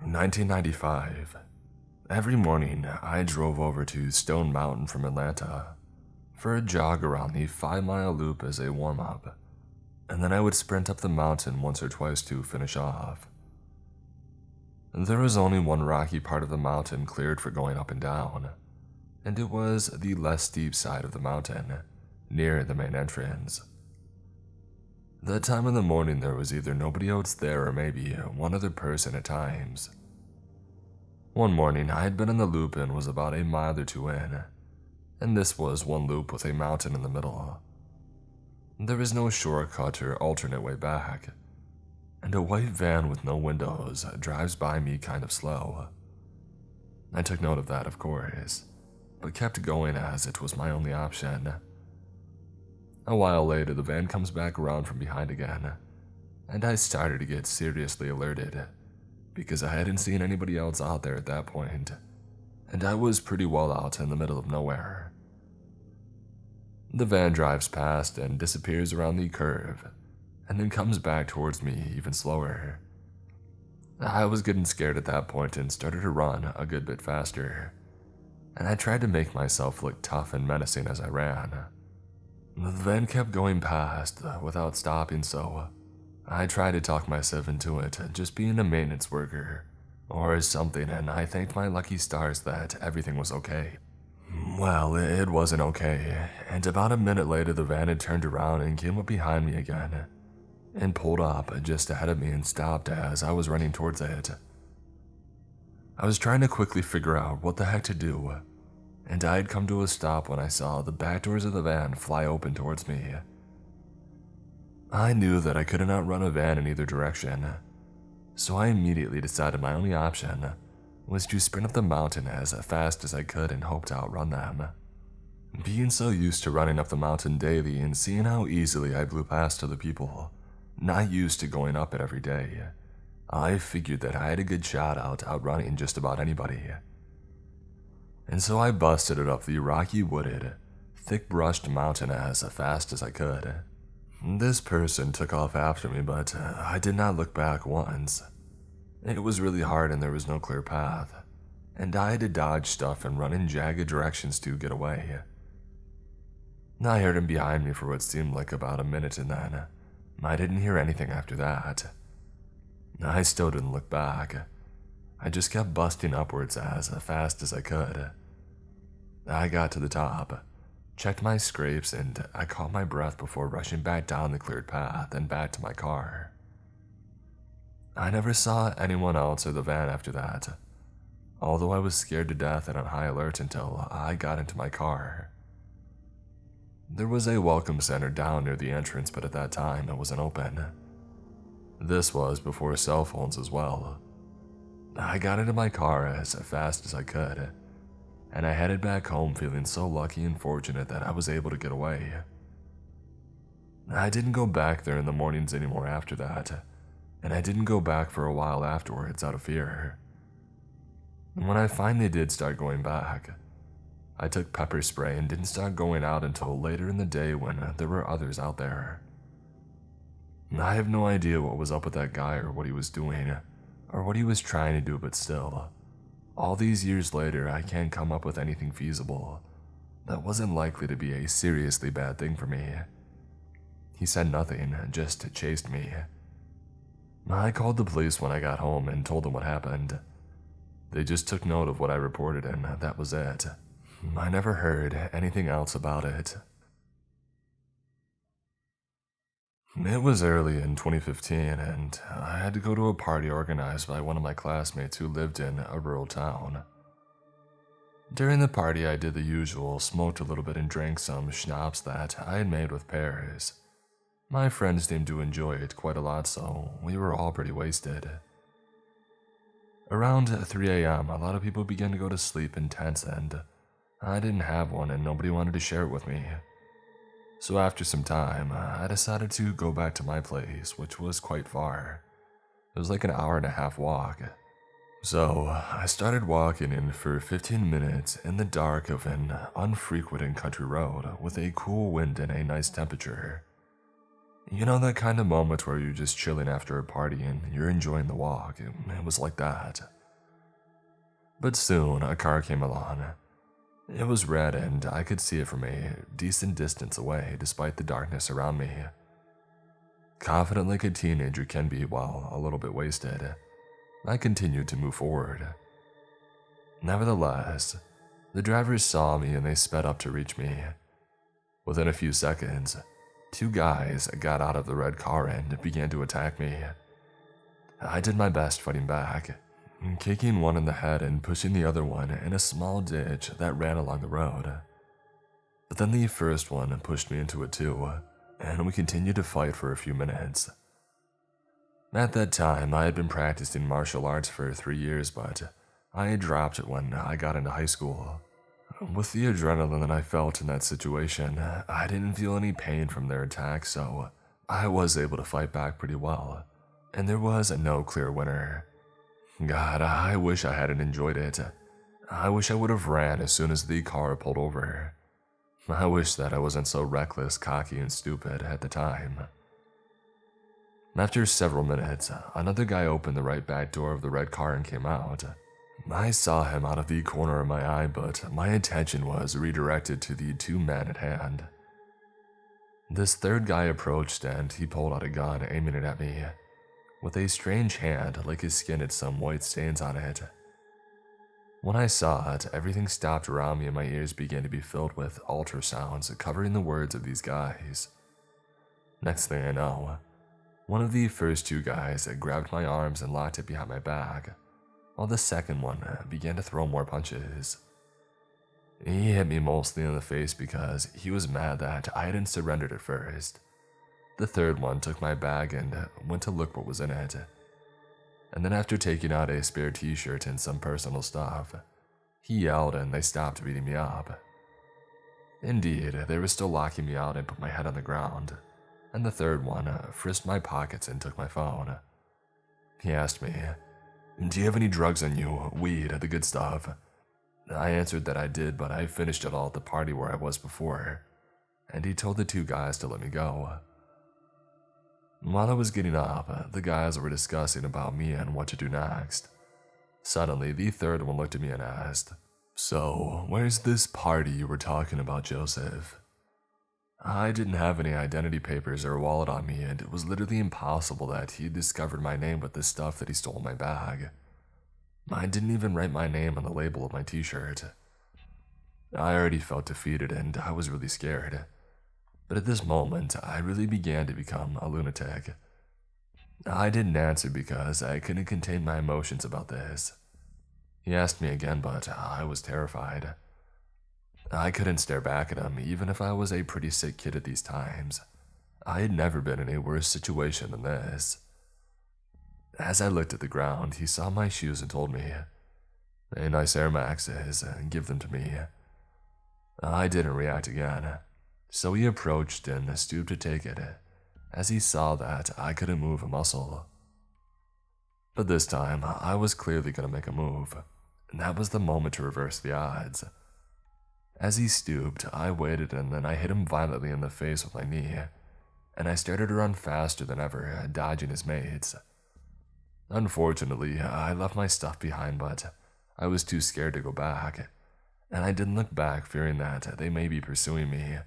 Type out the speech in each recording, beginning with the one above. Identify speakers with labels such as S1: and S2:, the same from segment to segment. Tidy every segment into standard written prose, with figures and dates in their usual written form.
S1: 1995. Every morning, I drove over to Stone Mountain from Atlanta for a jog around the 5-mile loop as a warm-up, and then I would sprint up the mountain once or twice to finish off. There was only one rocky part of the mountain cleared for going up and down, and it was the less steep side of the mountain, near the main entrance. That time of the morning there was either nobody else there or maybe one other person at times. One morning I had been in the loop and was about a mile or two in, and this was one loop with a mountain in the middle. There was no shortcut or alternate way back, and a white van with no windows drives by me kind of slow. I took note of that, of course, but kept going as it was my only option. A while later, the van comes back around from behind again, and I started to get seriously alerted, because I hadn't seen anybody else out there at that point, and I was pretty well out in the middle of nowhere. The van drives past and disappears around the curve, and then comes back towards me even slower. I was getting scared at that point and started to run a good bit faster, and I tried to make myself look tough and menacing as I ran. The van kept going past without stopping, so I tried to talk myself into it, just being a maintenance worker or something, and I thanked my lucky stars that everything was okay. Well, it wasn't okay, and about a minute later the van had turned around and came up behind me again, and pulled up just ahead of me and stopped as I was running towards it. I was trying to quickly figure out what the heck to do, and I had come to a stop when I saw the back doors of the van fly open towards me. I knew that I couldn't outrun a van in either direction, so I immediately decided my only option was to sprint up the mountain as fast as I could and hope to outrun them. Being so used to running up the mountain daily and seeing how easily I blew past other people, not used to going up it every day, I figured that I had a good shot outrunning just about anybody. And so I busted it up the rocky, wooded, thick-brushed mountain as fast as I could. This person took off after me, but I did not look back once. It was really hard and there was no clear path, and I had to dodge stuff and run in jagged directions to get away. I heard him behind me for what seemed like about a minute, and then I didn't hear anything after that. I still didn't look back. I just kept busting upwards as fast as I could. I got to the top, checked my scrapes, and I caught my breath before rushing back down the cleared path and back to my car. I never saw anyone else or the van after that, although I was scared to death and on high alert until I got into my car. There was a welcome center down near the entrance, but at that time it wasn't open. This was before cell phones as well. I got into my car as fast as I could, and I headed back home feeling so lucky and fortunate that I was able to get away. I didn't go back there in the mornings anymore after that, and I didn't go back for a while afterwards out of fear. And when I finally did start going back, I took pepper spray and didn't start going out until later in the day when there were others out there. I have no idea what was up with that guy or what he was doing, or what he was trying to do, but still, all these years later, I can't come up with anything feasible that wasn't likely to be a seriously bad thing for me. He said nothing, just chased me. I called the police when I got home and told them what happened. They just took note of what I reported, and that was it. I never heard anything else about it. It was early in 2015, and I had to go to a party organized by one of my classmates who lived in a rural town. During the party, I did the usual, smoked a little bit and drank some schnapps that I had made with pears. My friends seemed to enjoy it quite a lot, so we were all pretty wasted. Around 3 a.m., a lot of people began to go to sleep in tents, and I didn't have one and nobody wanted to share it with me. So after some time, I decided to go back to my place, which was quite far. It was like an hour-and-a-half walk. So I started walking in for 15 minutes in the dark of an unfrequented country road with a cool wind and a nice temperature. You know that kind of moment where you're just chilling after a party and you're enjoying the walk? It was like that. But soon, a car came along. It was red and I could see it from a decent distance away despite the darkness around me. Confident like a teenager can be while a little bit wasted, I continued to move forward. Nevertheless, the drivers saw me and they sped up to reach me. Within a few seconds, two guys got out of the red car and began to attack me. I did my best fighting back, kicking one in the head and pushing the other one in a small ditch that ran along the road. But then the first one pushed me into it too, and we continued to fight for a few minutes. At that time, I had been practicing martial arts for 3 years, but I had dropped it when I got into high school. With the adrenaline that I felt in that situation, I didn't feel any pain from their attacks, so I was able to fight back pretty well, and there was no clear winner. God, I wish I hadn't enjoyed it. I wish I would have ran as soon as the car pulled over. I wish that I wasn't so reckless, cocky, and stupid at the time. After several minutes, another guy opened the right back door of the red car and came out. I saw him out of the corner of my eye, but my attention was redirected to the two men at hand. This third guy approached and he pulled out a gun, aiming it at me, with a strange hand like his skin had some white stains on it. When I saw it, everything stopped around me and my ears began to be filled with ultrasounds covering the words of these guys. Next thing I know, one of the first two guys grabbed my arms and locked it behind my back, while the second one began to throw more punches. He hit me mostly in the face because he was mad that I hadn't surrendered at first. The third one took my bag and went to look what was in it. And then after taking out a spare t-shirt and some personal stuff, he yelled and they stopped beating me up. Indeed, they were still locking me out and put my head on the ground, and the third one frisked my pockets and took my phone. He asked me, "Do you have any drugs on you? Weed, the good stuff?" I answered that I did, but I finished it all at the party where I was before, and he told the two guys to let me go. While I was getting up, the guys were discussing about me and what to do next. Suddenly, the third one looked at me and asked, "So, where's this party you were talking about, Joseph?" I didn't have any identity papers or a wallet on me, and it was literally impossible that he discovered my name with the stuff that he stole in my bag. I didn't even write my name on the label of my t-shirt. I already felt defeated and I was really scared. But at this moment, I really began to become a lunatic. I didn't answer because I couldn't contain my emotions about this. He asked me again, but I was terrified. I couldn't stare back at him, even if I was a pretty sick kid at these times. I had never been in a worse situation than this. As I looked at the ground, he saw my shoes and told me, "A nice Air Maxes, give them to me." I didn't react again, so he approached and stooped to take it, as he saw that I couldn't move a muscle. But this time, I was clearly going to make a move, and that was the moment to reverse the odds. As he stooped, I waited and then I hit him violently in the face with my knee, and I started to run faster than ever, dodging his mates. Unfortunately, I left my stuff behind, but I was too scared to go back, and I didn't look back fearing that they may be pursuing me.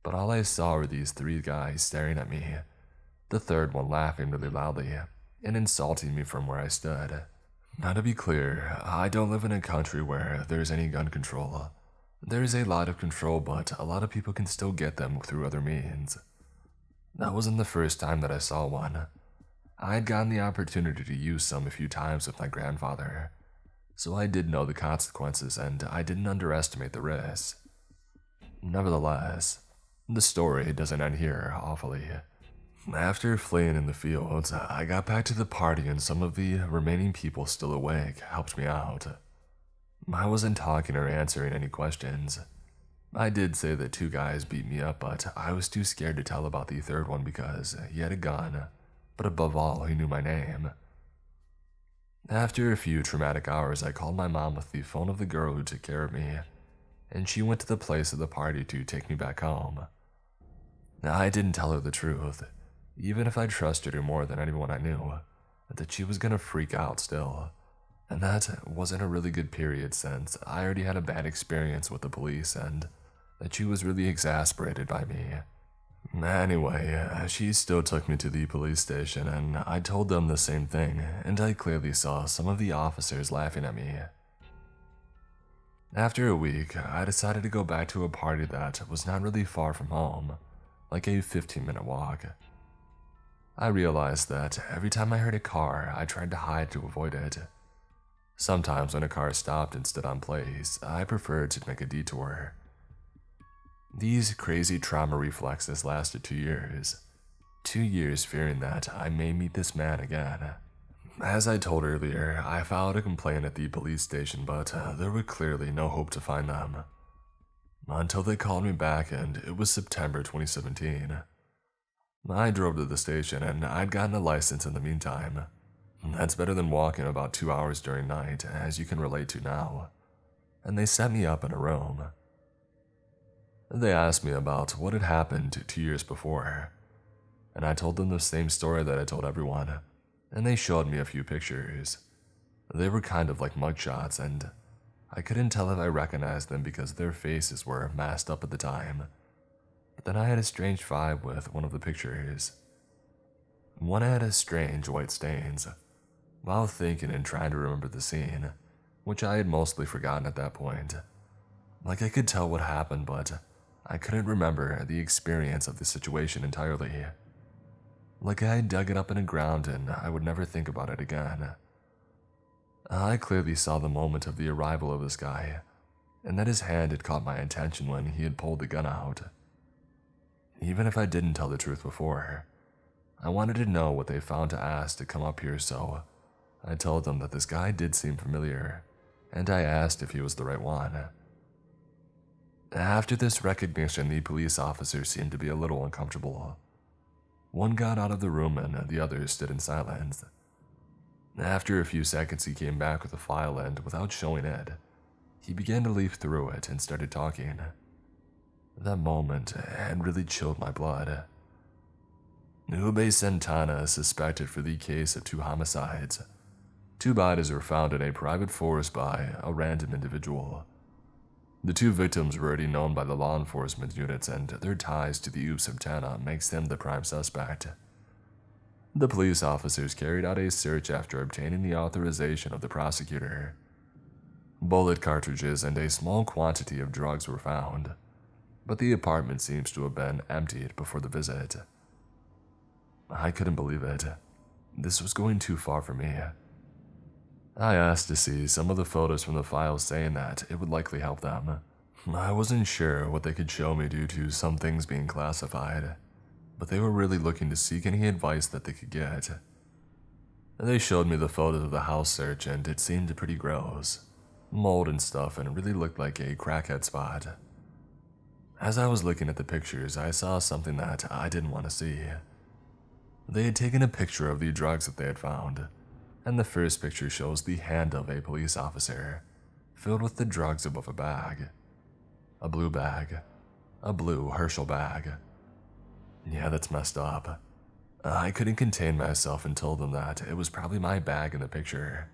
S1: But all I saw were these three guys staring at me, the third one laughing really loudly and insulting me from where I stood. Now to be clear, I don't live in a country where there's any gun control. There is a lot of control, but a lot of people can still get them through other means. That wasn't the first time that I saw one. I had gotten the opportunity to use some a few times with my grandfather, so I did know the consequences and I didn't underestimate the risks. Nevertheless, the story doesn't end here, awfully. After fleeing in the fields, I got back to the party and some of the remaining people still awake helped me out. I wasn't talking or answering any questions. I did say that two guys beat me up, but I was too scared to tell about the third one because he had a gun, but above all, he knew my name. After a few traumatic hours, I called my mom with the phone of the girl who took care of me, and she went to the place of the party to take me back home. I didn't tell her the truth, even if I trusted her more than anyone I knew, that she was gonna freak out still, And that wasn't a really good period since I already had a bad experience with the police and that she was really exasperated by me. Anyway, she still took me to the police station and I told them the same thing, and I clearly saw some of the officers laughing at me. After a week, I decided to go back to a party that was not really far from home, like a 15-minute walk. I realized that every time I heard a car, I tried to hide to avoid it. Sometimes when a car stopped and stood on place, I preferred to make a detour. These crazy trauma reflexes lasted 2 years. 2 years fearing that I may meet this man again. As I told earlier, I filed a complaint at the police station, but there were clearly no hope to find them. Until they called me back, and it was September 2017. I drove to the station and I'd gotten a license in the meantime. That's better than walking about 2 hours during night, as you can relate to now. And they set me up in a room. They asked me about what had happened 2 years before, and I told them the same story that I told everyone, and they showed me a few pictures. They were kind of like mugshots, and I couldn't tell if I recognized them because their faces were masked up at the time. But then I had a strange vibe with one of the pictures. One had a strange white stains. While thinking and trying to remember the scene, which I had mostly forgotten at that point. Like I could tell what happened, but I couldn't remember the experience of the situation entirely. Like I had dug it up in the ground and I would never think about it again. I clearly saw the moment of the arrival of this guy, and that his hand had caught my attention when he had pulled the gun out. Even if I didn't tell the truth before, I wanted to know what they found to ask to come up here, so I told them that this guy did seem familiar, and I asked if he was the right one. After this recognition, the police officers seemed to be a little uncomfortable. One got out of the room and the others stood in silence. After a few seconds, he came back with a file and, without showing it, he began to leaf through it and started talking. That moment had really chilled my blood. Ube Santana is suspected for the case of 2 homicides. 2 bodies were found in a private forest by a random individual. The 2 victims were already known by the law enforcement units, and their ties to the Ube Santana makes them the prime suspect. The police officers carried out a search after obtaining the authorization of the prosecutor. Bullet cartridges and a small quantity of drugs were found, but the apartment seems to have been emptied before the visit. I couldn't believe it. This was going too far for me. I asked to see some of the photos from the files, saying that it would likely help them. I wasn't sure what they could show me due to some things being classified, but they were really looking to seek any advice that they could get. They showed me the photos of the house search and it seemed pretty gross. Mold and stuff, and it really looked like a crackhead spot. As I was looking at the pictures, I saw something that I didn't want to see. They had taken a picture of the drugs that they had found, and the first picture shows the hand of a police officer, filled with the drugs above a bag. A blue bag. A blue Herschel bag. Yeah, that's messed up. I couldn't contain myself and told them that it was probably my bag in the picture.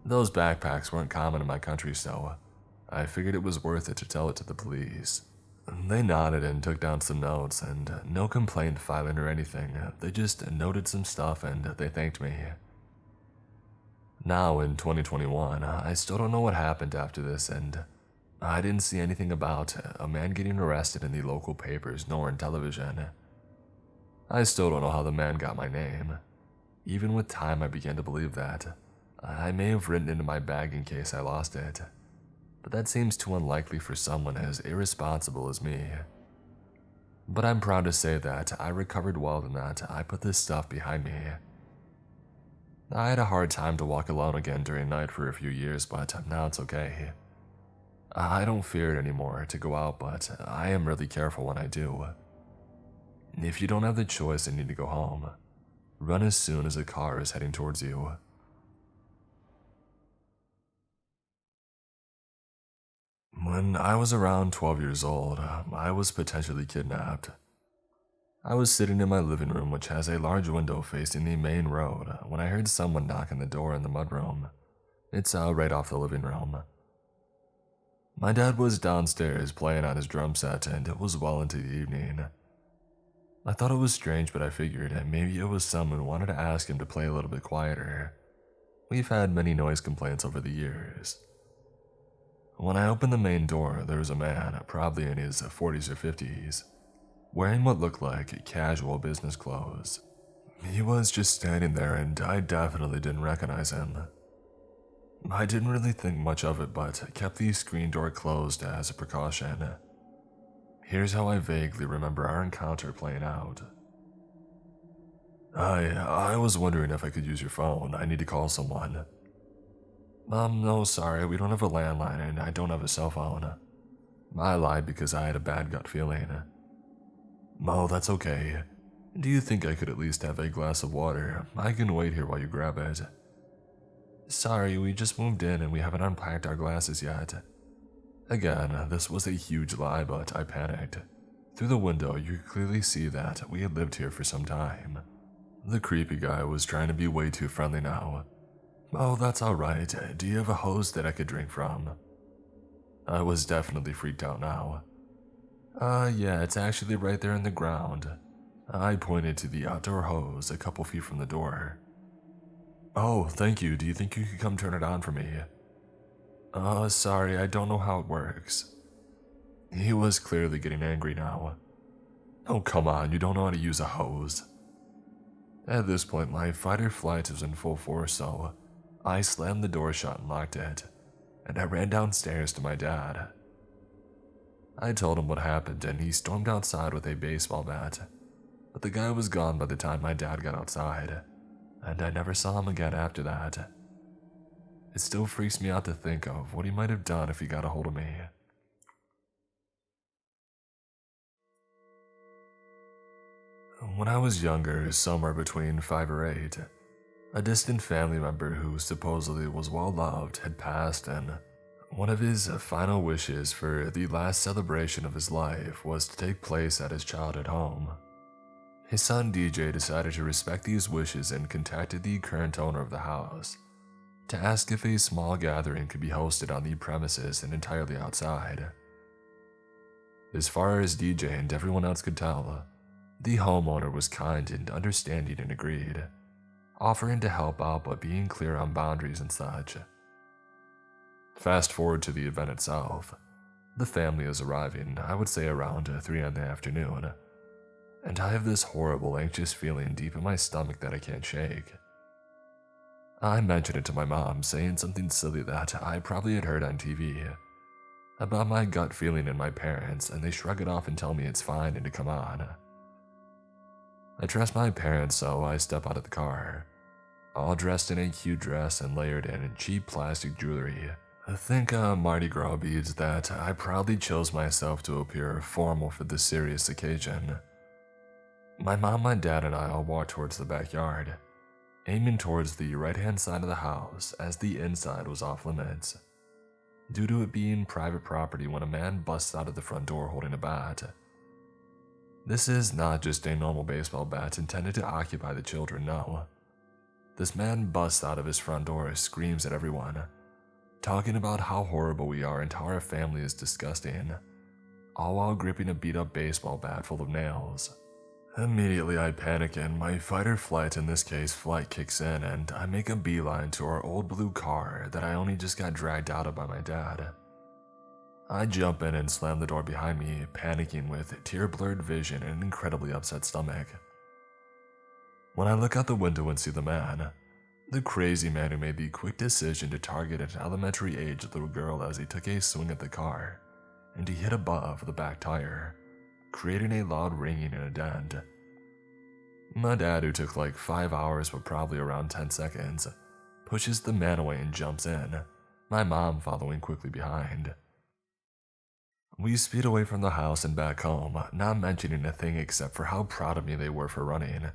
S1: Those backpacks weren't common in my country, so I figured it was worth it to tell it to the police. They nodded and took down some notes, and no complaint filing or anything. They just noted some stuff and they thanked me. Now in 2021, I still don't know what happened after this, and I didn't see anything about a man getting arrested in the local papers nor on television. I still don't know how the man got my name. Even with time, I began to believe that I may have written it in my bag in case I lost it. But that seems too unlikely for someone as irresponsible as me. But I'm proud to say that I recovered well and that I put this stuff behind me. I had a hard time to walk alone again during night for a few years, but now it's okay. I don't fear it anymore to go out, but I am really careful when I do. If you don't have the choice and need to go home, run as soon as a car is heading towards you. When I was around 12 years old, I was potentially kidnapped. I was sitting in my living room, which has a large window facing the main road, when I heard someone knock on the door in the mudroom. It's right off the living room. My dad was downstairs playing on his drum set, and it was well into the evening. I thought it was strange, but I figured maybe it was someone who wanted to ask him to play a little bit quieter. We've had many noise complaints over the years. When I opened the main door, there was a man, probably in his 40s or 50s, wearing what looked like casual business clothes. He was just standing there, and I definitely didn't recognize him. I didn't really think much of it, but kept the screen door closed as a precaution. Here's how I vaguely remember our encounter playing out. I was wondering if I could use your phone. I need to call someone. No, sorry, we don't have a landline and I don't have a cell phone. I lied because I had a bad gut feeling. Oh, that's okay. Do you think I could at least have a glass of water? I can wait here while you grab it. Sorry, we just moved in and we haven't unpacked our glasses yet. Again, this was a huge lie, but I panicked. Through the window, you could clearly see that we had lived here for some time. The creepy guy was trying to be way too friendly now. Oh, that's alright. Do you have a hose that I could drink from? I was definitely freaked out now. Yeah, it's actually right there in the ground. I pointed to the outdoor hose a couple feet from the door. Oh, thank you. Do you think you could come turn it on for me? Sorry, I don't know how it works. He was clearly getting angry now. Oh, come on, you don't know how to use a hose. At this point, my fight or flight was in full force, so I slammed the door shut and locked it, and I ran downstairs to my dad. I told him what happened, and he stormed outside with a baseball bat, but the guy was gone by the time my dad got outside, and I never saw him again after that. It still freaks me out to think of what he might have done if he got a hold of me. When I was younger, somewhere between 5 or 8, a distant family member who supposedly was well loved had passed, and one of his final wishes for the last celebration of his life was to take place at his childhood home. His son DJ decided to respect these wishes and contacted the current owner of the house to ask if a small gathering could be hosted on the premises and entirely outside. As far as DJ and everyone else could tell, the homeowner was kind and understanding and agreed, offering to help out but being clear on boundaries and such. Fast forward to the event itself. The family is arriving, I would say around 3 in the afternoon, and I have this horrible anxious feeling deep in my stomach that I can't shake. I mentioned it to my mom, saying something silly that I probably had heard on TV about my gut feeling and my parents, and they shrug it off and tell me it's fine and to come on. I trust my parents, so I step out of the car, all dressed in a cute dress and layered in cheap plastic jewelry. I think Mardi Gras beads that I proudly chose myself to appear formal for this serious occasion. My mom, my dad, and I all walked towards the backyard, aiming towards the right-hand side of the house as the inside was off limits, due to it being private property when a man busts out of the front door holding a bat. This is not just a normal baseball bat intended to occupy the children, no. This man busts out of his front door and screams at everyone, talking about how horrible we are and how our family is disgusting, all while gripping a beat-up baseball bat full of nails. Immediately I panic and my fight or flight, in this case flight, kicks in, and I make a beeline to our old blue car that I only just got dragged out of by my dad. I jump in and slam the door behind me, panicking with tear-blurred vision and an incredibly upset stomach. When I look out the window and see the man, the crazy man who made the quick decision to target an elementary-age little girl as he took a swing at the car, and he hit above the back tire, creating a loud ringing and a dent. My dad, who took like 5 hours but probably around 10 seconds, pushes the man away and jumps in, my mom following quickly behind. We speed away from the house and back home, not mentioning a thing except for how proud of me they were for running,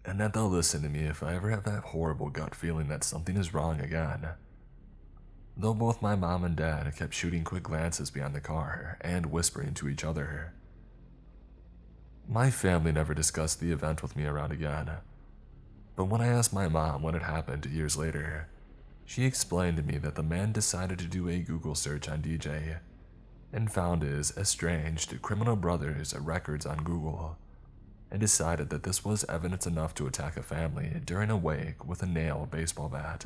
S1: and that they'll listen to me if I ever have that horrible gut feeling that something is wrong again. Though both my mom and dad kept shooting quick glances behind the car and whispering to each other. My family never discussed the event with me around again, but when I asked my mom what had happened years later, She explained to me that the man decided to do a Google search on DJ and found his estranged criminal brother's records on Google and decided that this was evidence enough to attack a family during a wake with a nail baseball bat.